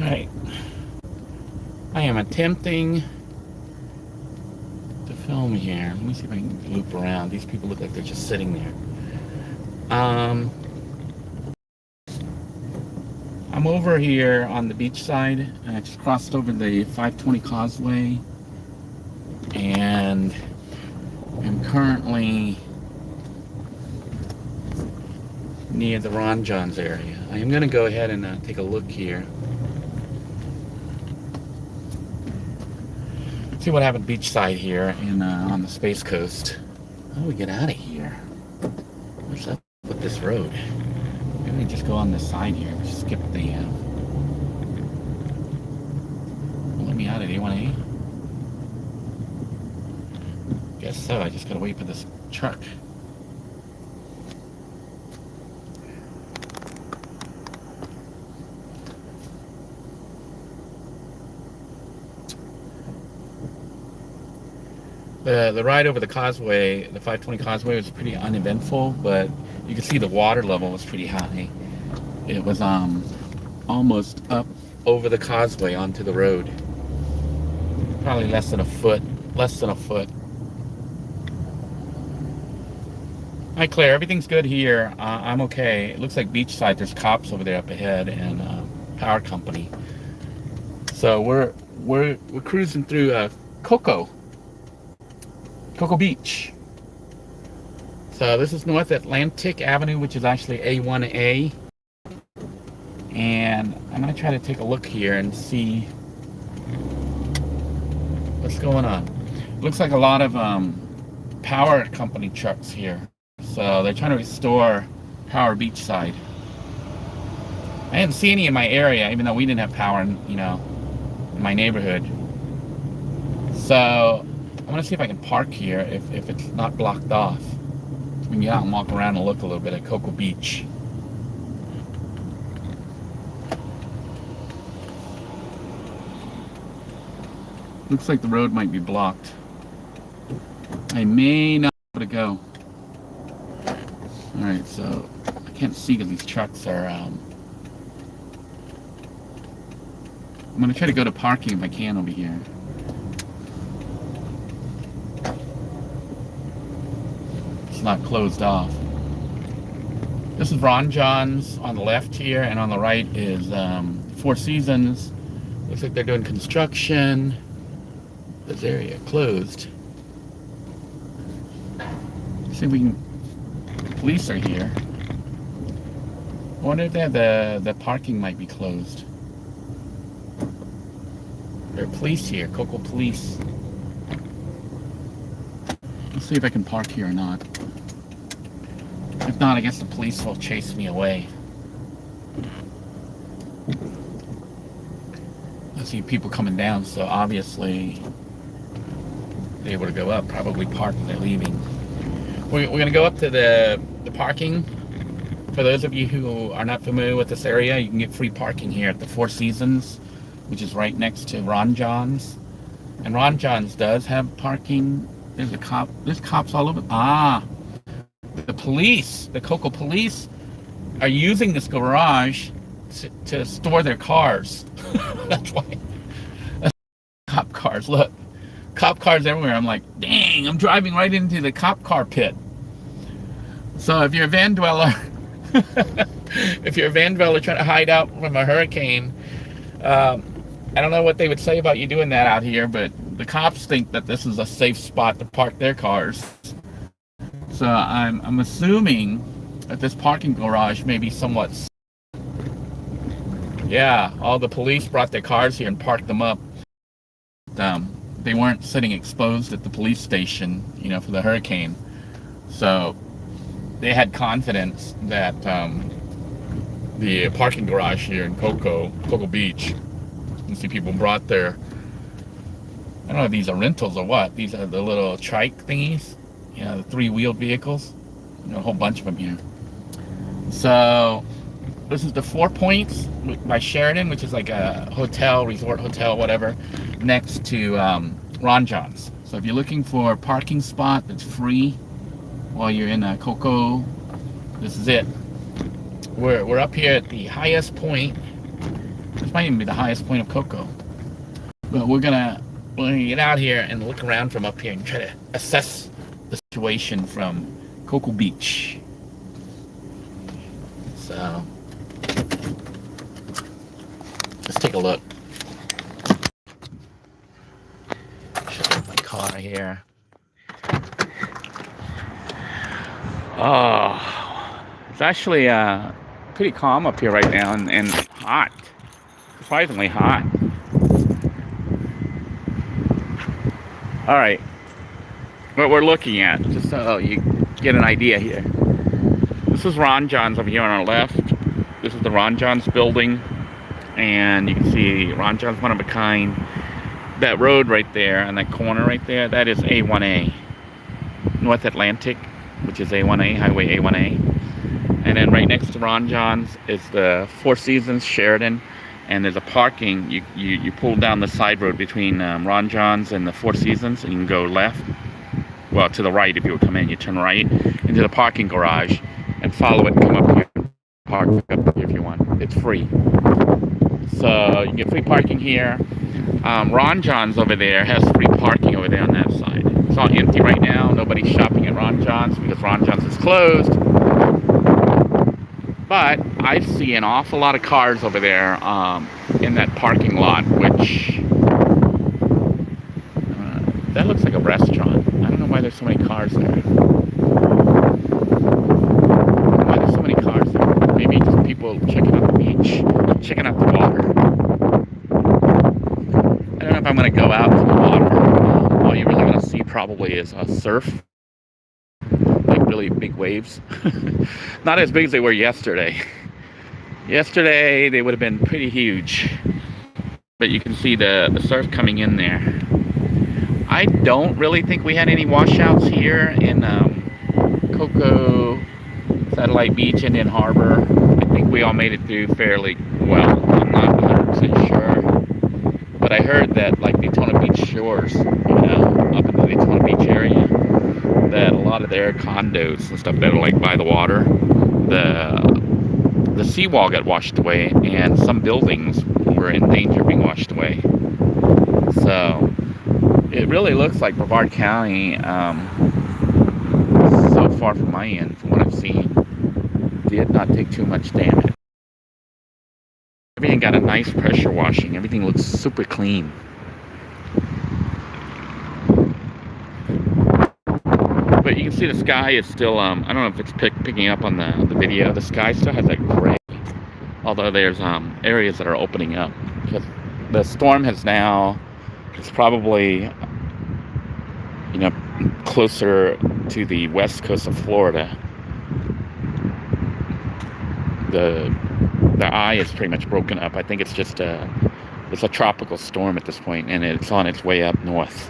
Alright, I am attempting to film here. Let me see if I can loop around. These people look like they're just sitting there. I'm over here on the beach side. I just crossed over the 520 causeway and I'm currently near the Ron John's area. I am going to go ahead and take a look here. See what happened beachside here in on the Space Coast. How do we get out of here? What's up with this road? Maybe we just go on this side here. Just skip the. Let me out of A1A. Guess so. I just gotta wait for this truck. The ride over the causeway, the 520 causeway, was pretty uneventful, but you can see the water level was pretty high. It was almost up over the causeway onto the road. Probably less than a foot. Hi Claire, everything's good here. I'm okay. It looks like Beachside, there's cops over there up ahead and power company. So we're cruising through Cocoa Beach. So this is North Atlantic Avenue, which is actually A1A. And I'm gonna try to take a look here and see what's going on. Looks like a lot of power company trucks here. So they're trying to restore power Beachside. I didn't see any in my area, even though we didn't have power in my neighborhood. So I'm gonna see if I can park here if it's not blocked off. We can get out and walk around and look a little bit at Cocoa Beach. Looks like the road might be blocked. I may not be able to go. Alright, so I can't see because these trucks are I'm gonna try to go to parking if I can over here. Not closed off. This is Ron John's on the left here, and on the right is Four Seasons. Looks like they're doing construction. This area closed. Let's see if we can. The police are here. I wonder if they have the parking might be closed. There are police here, Cocoa Police. Let's see if I can park here or not. If not, I guess the police will chase me away. I see people coming down, so obviously they're able to go up, probably park when they're leaving. We're going to go up to the parking. For those of you who are not familiar with this area, you can get free parking here at the Four Seasons, which is right next to Ron John's. And Ron John's does have parking. There's a cop. There's cops all over. The police, the Cocoa Police, are using this garage to store their cars. That's why. That's cop cars. Look, cop cars everywhere. I'm like, dang! I'm driving right into the cop car pit. So if you're a van dweller, trying to hide out from a hurricane, I don't know what they would say about you doing that out here, but the cops think that this is a safe spot to park their cars. So I'm assuming that this parking garage may be somewhat. Yeah, all the police brought their cars here and parked them up. They weren't sitting exposed at the police station, for the hurricane. So they had confidence that the parking garage here in Cocoa Beach. You see people brought their, I don't know if these are rentals or what. These are the little trike thingies, the three-wheeled vehicles. A whole bunch of them here. So this is the 4 Points by Sheridan, which is like a hotel, resort hotel, whatever, next to Ron John's. So if you're looking for a parking spot that's free while you're in Cocoa, this is it. We're up here at the highest point This might even be the highest point of Cocoa. But we're gonna get out here and look around from up here and try to assess the situation from Cocoa Beach. So let's take a look. Check out my car here. Oh, it's actually pretty calm up here right now and hot. Surprisingly hot. All right, what we're looking at, just so you get an idea here. This is Ron John's over here on our left. This is the Ron John's building, and you can see Ron John's one of a kind. That road right there and that corner right there, that is A1A, North Atlantic, which is A1A, Highway A1A. And then right next to Ron John's is the Four Seasons Sheridan, and there's a parking. You pull down the side road between Ron John's and the Four Seasons, and you can go left, well, to the right. If you would come in, you turn right into the parking garage and follow it and come up here, park up here if you want. It's free, so you can get free parking here. Ron John's over there has free parking over there on that side. It's all empty right now. Nobody's shopping at Ron John's because Ron John's is closed. But I see an awful lot of cars over there in that parking lot, which that looks like a restaurant. I don't know why there's so many cars there. Why there's so many cars there? Maybe just people checking out the beach, checking out the water. I don't know if I'm going to go out to the water. All you're really going to see probably is a surf, like really big waves. Not as big as they were yesterday. Yesterday they would have been pretty huge, but you can see the surf coming in there. I don't really think we had any washouts here in Cocoa, Satellite Beach, Indian Harbor. I think we all made it through fairly well. I'm not 100% sure. But I heard that, like, Daytona Beach shores, up in the Daytona Beach area, that a lot of their condos and stuff that are, like, by the water, the seawall got washed away, and some buildings were in danger of being washed away. So it really looks like Brevard County, so far from my end, from what I've seen, did not take too much damage. Everything got a nice pressure washing. Everything looks super clean. But you can see the sky is still, I don't know if it's picking up on the video. The sky still has that gray. Although there's areas that are opening up. Because the storm has now, it's probably, closer to the west coast of Florida. The eye is pretty much broken up. I think it's just it's a tropical storm at this point, and it's on its way up north.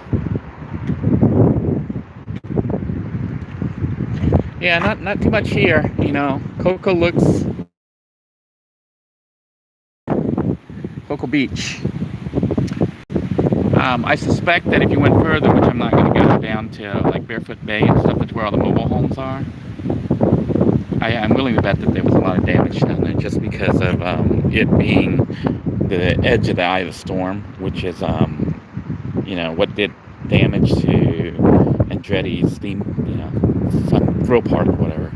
Yeah, not too much here. Cocoa Beach. I suspect that if you went further, which I'm not going to go down to like Barefoot Bay and stuff, that's where all the mobile homes are. I'm willing to bet that there was a lot of damage down there just because of it being the edge of the eye of the storm, which is, what did damage to Andretti's theme, fun thrill park or whatever.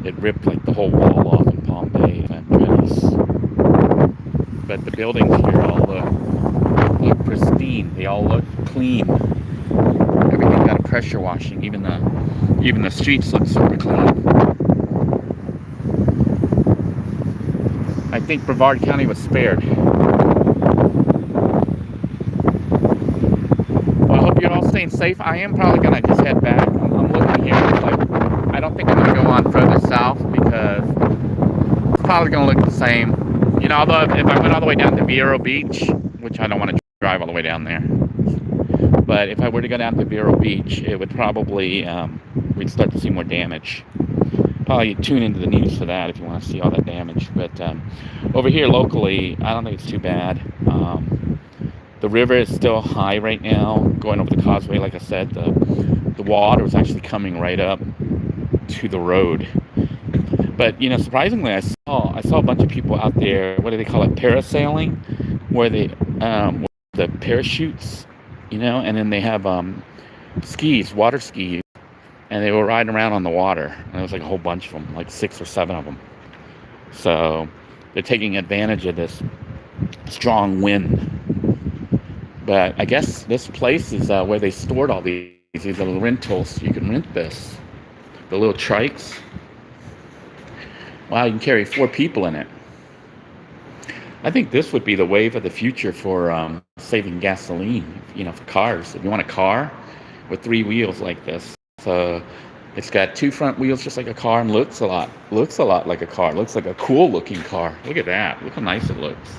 It ripped like the whole wall off in Palm Bay and Andretti's. But the buildings here all look pristine. They all look clean. Everything got a pressure washing. Even the streets look super clean. I think Brevard County was spared. Well, I hope you're all staying safe. I am probably going to just head back. I'm looking here. I don't think I'm going to go on further south because it's probably going to look the same. Although if I went all the way down to Vero Beach, which I don't want to drive all the way down there. But if I were to go down to Vero Beach, it would probably, we'd start to see more damage. Probably tune into the news for that if you want to see all that damage. But over here locally, I don't think it's too bad. The river is still high right now, going over the causeway. Like I said, the water was actually coming right up to the road. But surprisingly, I saw I saw a bunch of people out there. What do they call it? Parasailing, where they the parachutes, and then they have skis, water skis, and they were riding around on the water. And there was like a whole bunch of them, like 6 or 7 of them. So they're taking advantage of this strong wind. But I guess this place is where they stored all these little rentals. You can rent this. The little trikes. Wow, you can carry 4 people in it. I think this would be the wave of the future for saving gasoline, for cars. If you want a car with 3 wheels like this. So it's got 2 front wheels just like a car and looks a lot like a car. Looks like a cool looking car. Look at that. Look how nice it looks.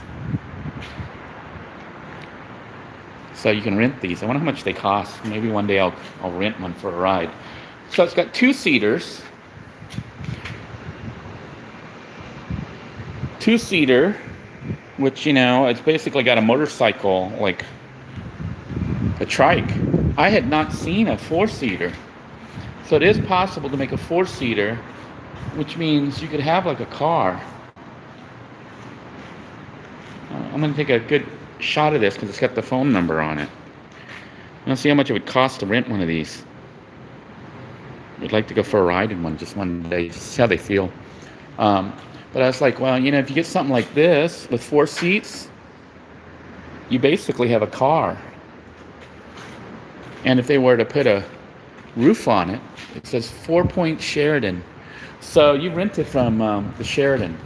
So you can rent these. I wonder how much they cost. Maybe one day I'll rent one for a ride. So it's got 2-seaters. 2-seater, which, it's basically got a motorcycle, like a trike. I had not seen a 4-seater. So it is possible to make a 4-seater, which means you could have like a car. I'm going to take a good shot of this because it's got the phone number on it. Let's see how much it would cost to rent one of these. I'd like to go for a ride in one just one day, see how they feel. But I was like, well, if you get something like this with 4 seats, you basically have a car. And if they were to put a roof on it, it says 4-point Sheridan. So you rent it from the Sheridan.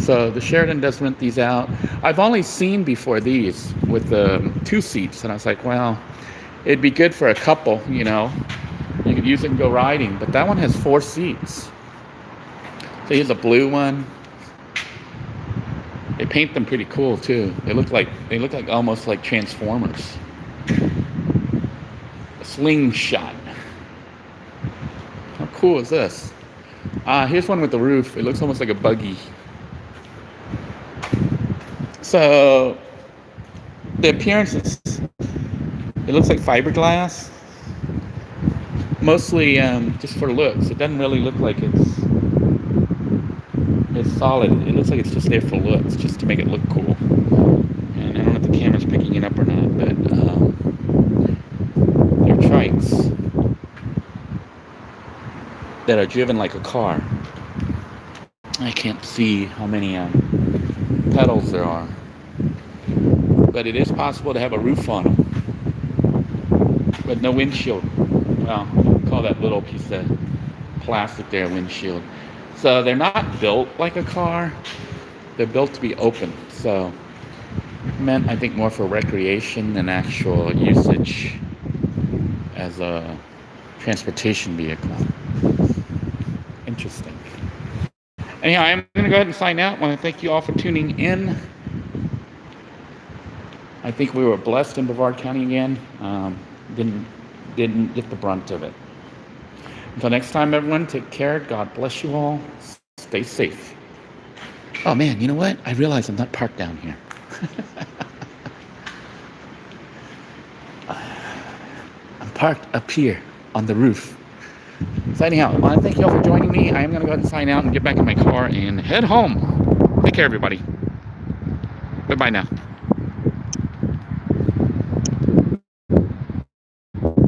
So the Sheridan does rent these out. I've only seen before these with the 2 seats, and I was like, well, it'd be good for a couple, You could use it and go riding, but that one has 4 seats. So here's a blue one. They paint them pretty cool too. They look like almost like Transformers. A slingshot. How cool is this? Here's one with the roof. It looks almost like a buggy. So the appearance is, it looks like fiberglass. Mostly just for looks. It doesn't really look like it's solid. It looks like it's just there for looks, just to make it look cool. And I don't know if the camera's picking it up or not, but they're trikes that are driven like a car. I can't see how many pedals there are, but it is possible to have a roof on them, but no windshield. Well, call that little piece of plastic there windshield. So they're not built like a car. They're built to be open. So meant, I think, more for recreation than actual usage as a transportation vehicle. Interesting. Anyhow, I'm going to go ahead and sign out. I want to thank you all for tuning in. I think we were blessed in Brevard County again. Didn't get the brunt of it. Until next time, everyone, take care. God bless you all. Stay safe. Oh, man, you know what? I realize I'm not parked down here. I'm parked up here on the roof. So anyhow, I want to thank you all for joining me. I am going to go ahead and sign out and get back in my car and head home. Take care, everybody. Bye-bye now.